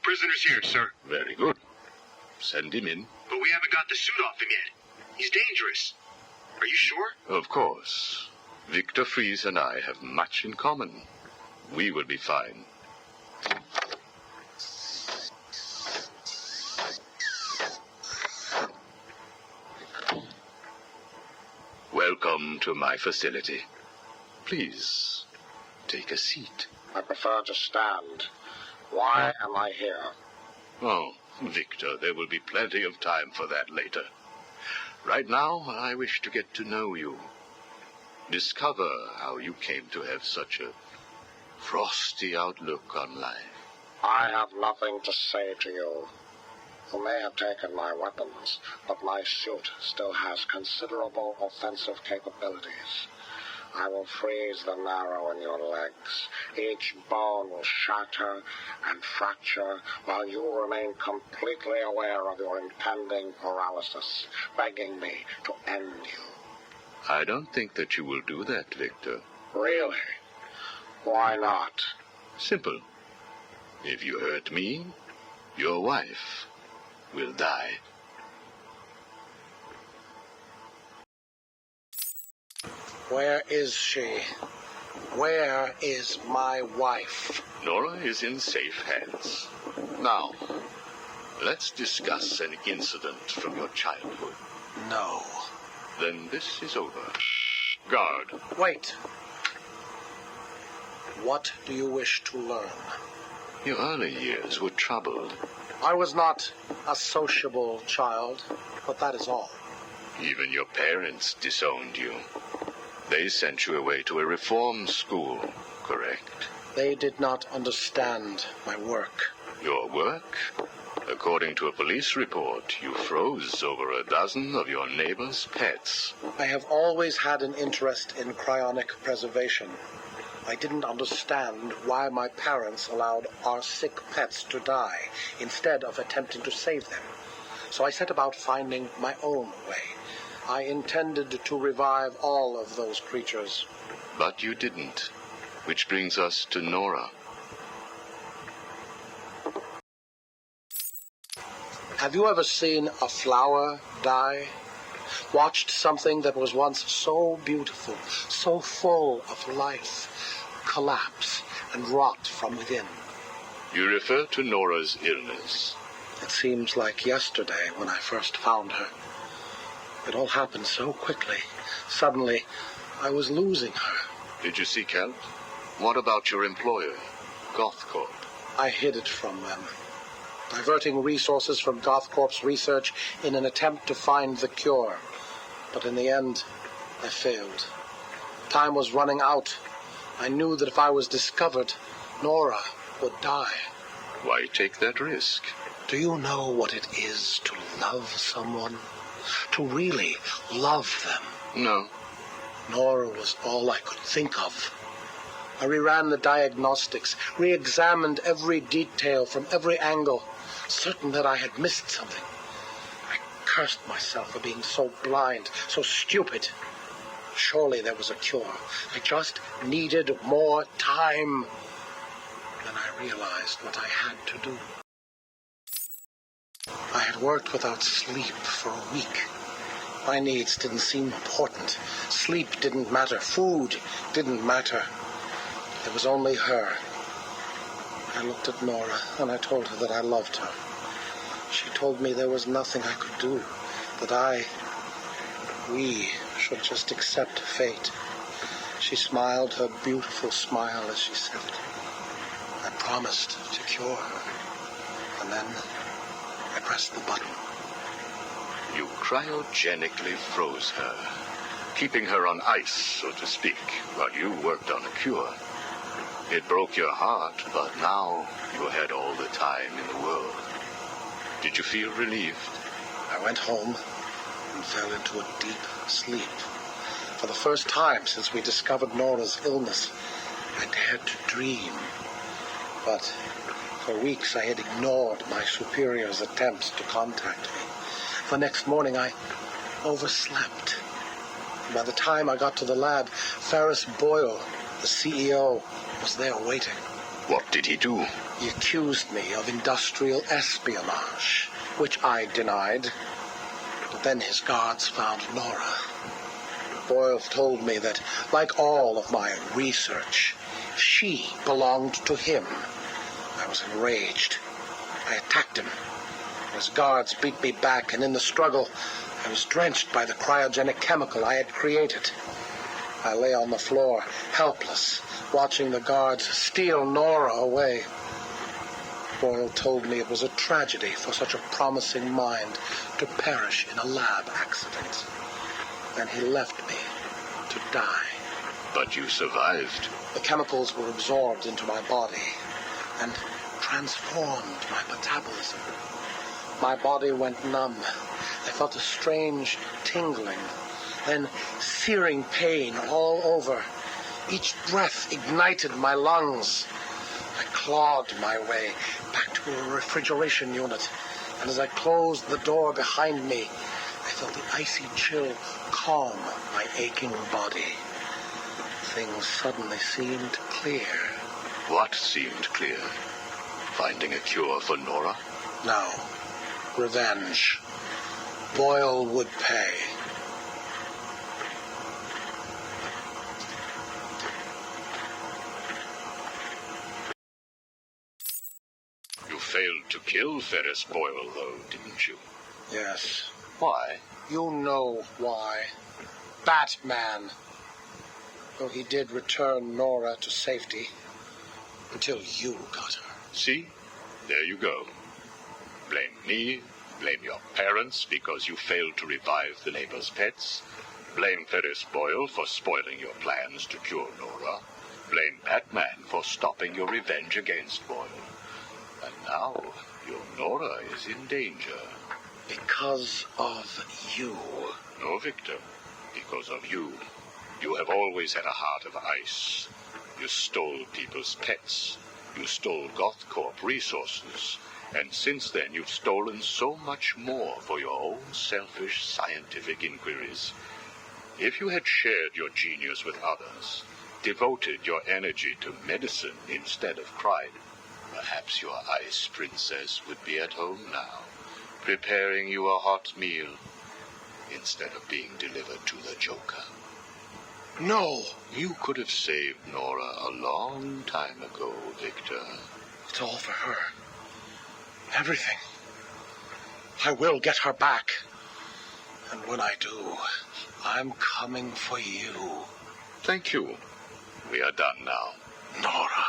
Prisoner's here, sir. Very good. Send him in. But we haven't got the suit off him yet. He's dangerous. Are you sure? Of course. Victor Fries and I have much in common. We will be fine. Welcome to my facility. Please, take a seat. I prefer to stand. Why am I here? Oh, Victor, there will be plenty of time for that later. Right now, I wish to get to know you. Discover how you came to have such a frosty outlook on life. I have nothing to say to you. You may have taken my weapons, but my suit still has considerable offensive capabilities. I will freeze the marrow in your legs. Each bone will shatter and fracture while you remain completely aware of your impending paralysis, begging me to end you. I don't think that you will do that, Victor. Really? Why not? Simple. If you hurt me, your wife will die. Where is she? Where is my wife? Nora is in safe hands. Now, let's discuss an incident from your childhood. No. Then this is over. Guard. Wait. What do you wish to learn? Your early years were troubled. I was not a sociable child, but that is all. Even your parents disowned you. They sent you away to a reform school, correct? They did not understand my work. Your work? According to a police report, you froze over a dozen of your neighbor's pets. I have always had an interest in cryonic preservation. I didn't understand why my parents allowed our sick pets to die instead of attempting to save them. So I set about finding my own way. I intended to revive all of those creatures. But you didn't. Which brings us to Nora. Have you ever seen a flower die? Watched something that was once so beautiful, so full of life, collapse and rot from within? You refer to Nora's illness. It seems like yesterday when I first found her. It all happened so quickly. Suddenly, I was losing her. Did you seek help? What about your employer, Gothcorp? I hid it from them, diverting resources from Gothcorp's research in an attempt to find the cure. But in the end, I failed. Time was running out. I knew that if I was discovered, Nora would die. Why take that risk? Do you know what it is to love someone? To really love them? No. Nora was all I could think of. I reran the diagnostics, re-examined every detail from every angle, certain that I had missed something. I cursed myself for being so blind, so stupid. Surely there was a cure. I just needed more time. Then I realized what I had to do. I had worked without sleep for a week. My needs didn't seem important. Sleep didn't matter. Food didn't matter. There was only her. I looked at Nora and I told her that I loved her. She told me there was nothing I could do, that we should just accept fate. She smiled her beautiful smile as she said it. I promised to cure her. And then I pressed the button. You cryogenically froze her, keeping her on ice, so to speak, while you worked on a cure. It broke your heart, but now you had all the time in the world. Did you feel relieved? I went home and fell into a deep sleep. For the first time since we discovered Nora's illness, I dared to dream. But for weeks I had ignored my superior's attempts to contact me. The next morning I overslept. By the time I got to the lab, Ferris Boyle, the CEO, was there waiting. What did he do? He accused me of industrial espionage, which I denied. But then his guards found Nora. Boyle told me that, like all of my research, she belonged to him. I was enraged. I attacked him. His guards beat me back, and in the struggle, I was drenched by the cryogenic chemical I had created. I lay on the floor, helpless, watching the guards steal Nora away. Boyle told me it was a tragedy for such a promising mind to perish in a lab accident. Then he left me to die. But you survived. The chemicals were absorbed into my body and transformed my metabolism. My body went numb. I felt a strange tingling, then searing pain all over. Each breath ignited my lungs. I clawed my way back to a refrigeration unit, and as I closed the door behind me, I felt the icy chill calm my aching body. Things suddenly seemed clear. What seemed clear? Finding a cure for Nora? No. Revenge. Boyle would pay. You failed to kill Ferris Boyle, though, didn't you? Yes. Why? You know why. Batman. Though he did return Nora to safety. Until you got her. See? There you go. Blame me, blame your parents because you failed to revive the neighbor's pets. Blame Ferris Boyle for spoiling your plans to cure Nora. Blame Batman for stopping your revenge against Boyle. And now, your Nora is in danger. Because of you. No, Victor. Because of you. You have always had a heart of ice. You stole people's pets. You stole GothCorp resources. And since then, you've stolen so much more for your own selfish scientific inquiries. If you had shared your genius with others, devoted your energy to medicine instead of crime, perhaps your ice princess would be at home now, preparing you a hot meal instead of being delivered to the Joker. No! You could have saved Nora a long time ago, Victor. It's all for her. Everything. I will get her back. And when I do, I'm coming for you. Thank you. We are done now. Nora.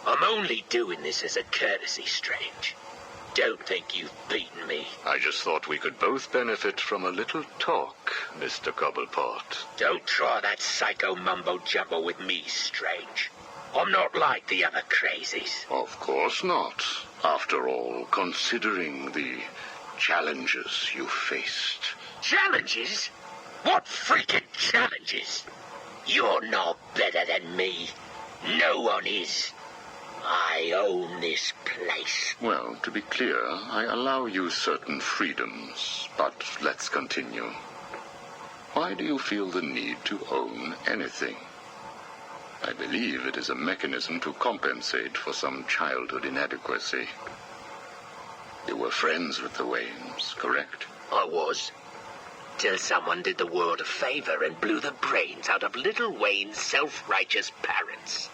I'm only doing this as a courtesy, Strange. Don't think you've beaten me. I just thought we could both benefit from a little talk, Mr. Cobblepot. Don't try that psycho mumbo-jumbo with me, Strange. I'm not like the other crazies. Of course not. After all, considering the challenges you faced. Challenges? What freaking challenges? You're no better than me. No one is. I own this place. Well, to be clear, I allow you certain freedoms, but let's continue. Why do you feel the need to own anything? I believe it is a mechanism to compensate for some childhood inadequacy. You were friends with the Waynes, correct? I was. Till someone did the world a favor and blew the brains out of little Wayne's self-righteous parents.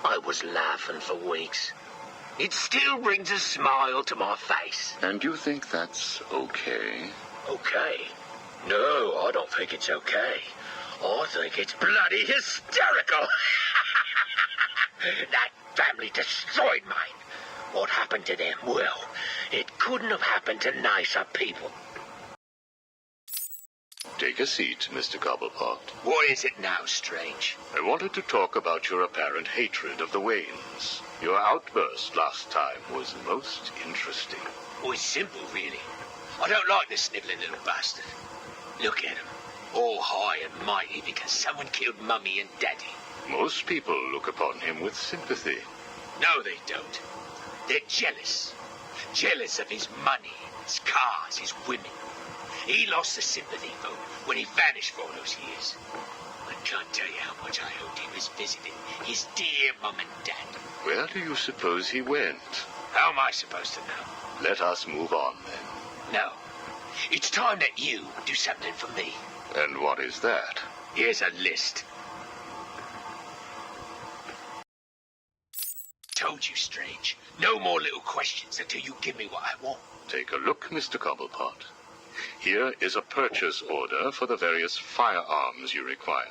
I was laughing for weeks. It still brings a smile to my face. And you think that's okay? Okay? No, I don't think it's okay. I think it's bloody hysterical. That family destroyed mine. What happened to them? Well, it couldn't have happened to nicer people. Take a seat, Mr. Cobblepot. What is it now, Strange? I wanted to talk about your apparent hatred of the Waynes. Your outburst last time was most interesting. Oh, it's simple, really. I don't like the snivelling little bastard. Look at him. All high and mighty because someone killed Mummy and Daddy. Most people look upon him with sympathy. No, they don't. They're jealous. Jealous of his money, his cars, his women. He lost the sympathy vote when he vanished for all those years. I can't tell you how much I hoped he was visiting his dear mum and dad. Where do you suppose he went? How am I supposed to know? Let us move on, then. No. It's time that you do something for me. And what is that? Here's a list. Told you, Strange. No more little questions until you give me what I want. Take a look, Mr. Cobblepot. Here is a purchase order for the various firearms you require.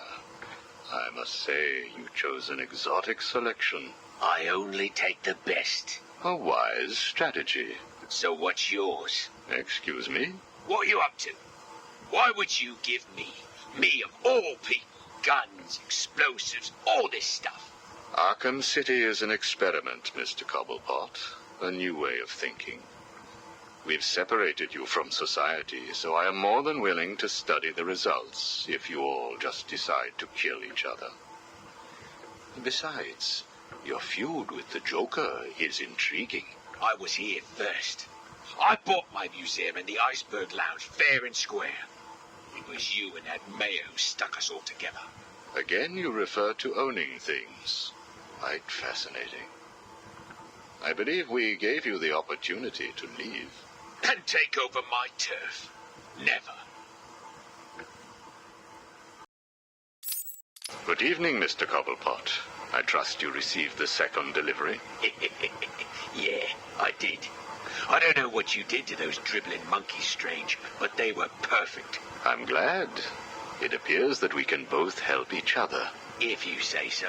I must say, you chose an exotic selection. I only take the best. A wise strategy. So what's yours? Excuse me? What are you up to? Why would you give me of all people, guns, explosives, all this stuff? Arkham City is an experiment, Mr. Cobblepot. A new way of thinking. We've separated you from society, so I am more than willing to study the results if you all just decide to kill each other. Besides, your feud with the Joker is intriguing. I was here first. I bought my museum in the Iceberg Lounge fair and square. It was you and that mayor who stuck us all together. Again, you refer to owning things. Quite fascinating. I believe we gave you the opportunity to leave. And take over my turf. Never. Good evening, Mr. Cobblepot. I trust you received the second delivery. Yeah, I did. I don't know what you did to those dribbling monkeys, Strange, but they were perfect. I'm glad. It appears that we can both help each other. If you say so.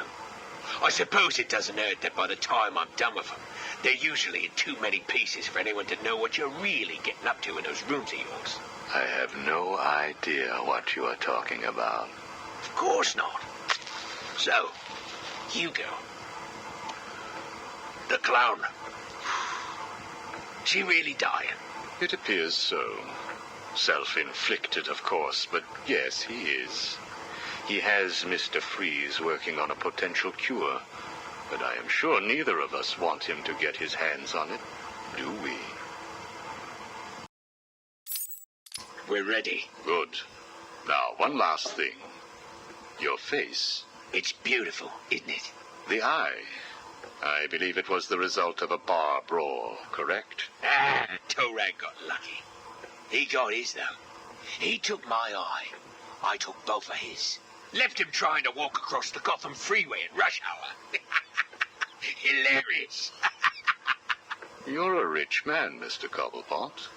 I suppose it doesn't hurt that by the time I'm done with them, they're usually in too many pieces for anyone to know what you're really getting up to in those rooms of yours. I have no idea what you are talking about. Of course not. So, you go. The clown. She really dying? It appears so. Self-inflicted, of course, but yes, he is. He has Mr. Freeze working on a potential cure, but I am sure neither of us want him to get his hands on it, do we? We're ready. Good. Now, one last thing. Your face. It's beautiful, isn't it? The eye. I believe it was the result of a bar brawl, correct? Torag got lucky. He got his, though. He took my eye. I took both of his. Left him trying to walk across the Gotham freeway at rush hour. Hilarious. You're a rich man, Mr. Cobblepot.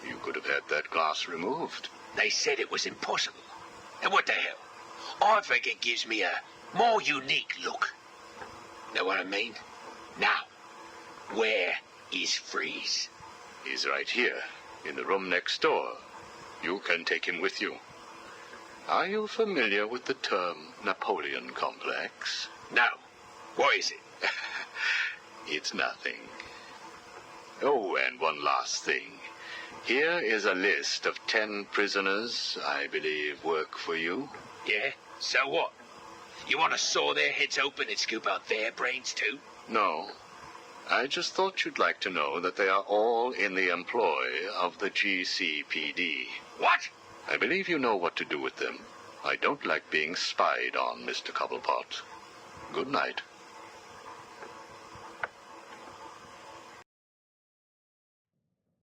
You could have had that glass removed. They said it was impossible. And what the hell? I think it gives me a more unique look. Know what I mean? Now, where is Freeze? He's right here, in the room next door. You can take him with you. Are you familiar with the term Napoleon complex? No. What is it? It's nothing. Oh, and one last thing. Here is a list of 10 prisoners I believe work for you. Yeah? So what? You want to saw their heads open and scoop out their brains too? No. I just thought you'd like to know that they are all in the employ of the GCPD. What? I believe you know what to do with them. I don't like being spied on, Mr. Cobblepot. Good night.